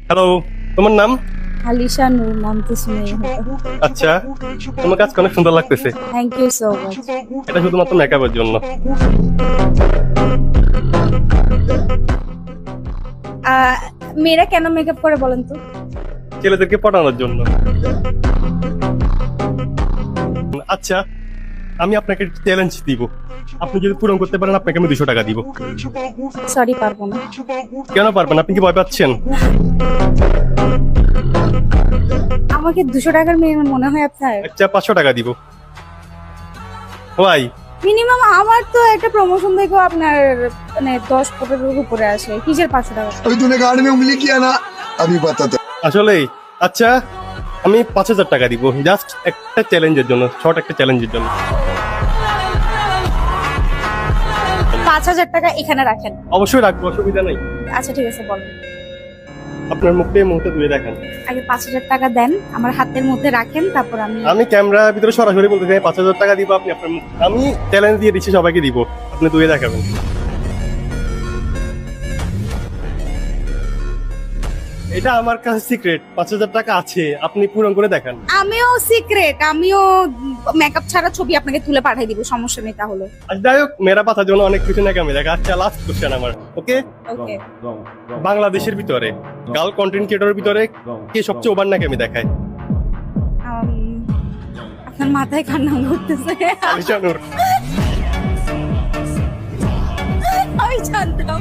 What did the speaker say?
Hello, তোমার নাম? আলিশা নূর, নাম তো শুনেই হয়তো। আচ্ছা, তোমার কাছে অনেক সুন্দর লাগতেছে। Thank you so much. এটা শুধুমাত্র মেকআপের জন্য। মেয়েরা কেন মেকআপ করে বলেন তো? ছেলেদেরকে পটানোর জন্য। আচ্ছা, আমি আপনাকে চ্যালেঞ্জ দিব। আপনি যদি পূরণ করতে পারেন আপনাকে আমি 200 টাকা দিব। সরি, পারবো না। কেন পারবেন? আপনি কি ভয় পাচ্ছেন? আমাকে 200 টাকার মেয়ে মনে হয় আপনার? আচ্ছা, 500 টাকা দিব। ওয়াই? মিনিমাম আমার তো একটা প্রমোশন দেখো আপনার মানে 10-15 উপরে আসে, কিসের 500 টাকা? अभी तूने गाड़ी में उंगली किया ना अभी बताता আসলে আচ্ছা, আমি 5000 টাকা দিব জাস্ট একটা চ্যালেঞ্জের জন্য, শর্ট একটা চ্যালেঞ্জের জন্য। 5,000 টাকা এখানে রাখেন। অবশ্যই রাখবো, অসুবিধা নাই। আচ্ছা ঠিক আছে, বলেন। আপনার মুখটা এই মুহূর্তে ধুয়ে দেখান। আগে 5,000 টাকা দেন, আমার হাতের মধ্যে রাখেন, তারপর আমি ক্যামেরার ভিতরে সরাসরি বলতে চাই 5000 টাকা দিব, আপনি আপনার আমি চ্যালেঞ্জ দিয়ে দিচ্ছি, সবাইকে দিব, আপনি ধুয়ে দেখাবেন। এটা আমার কাছে সিক্রেট, 5000 টাকা আছে, আপনি পূরণ করে দেখান। আমিও সিক্রেট, আমিও মেকআপ ছাড়া ছবি আপনাকে তুলে পাঠিয়ে দিব, সমস্যা নেই তাহলে। আচ্ছা যাই হোক, মেরা পাতার জন্য অনেক কিছু নাকি আমি দেখা। আচ্ছা, লাস্ট কোশ্চেন আমার, ওকে? ওকে। বাংলাদেশের ভিতরে গার্ল কন্টেন্ট ক্রিয়েটরের ভিতরে কে সবচেয়ে ওভার নাকি আমি দেখায়? আপনার মাথায় কার নাম ঘুরতেছে? আলিশা নূর। আমি জানতাম।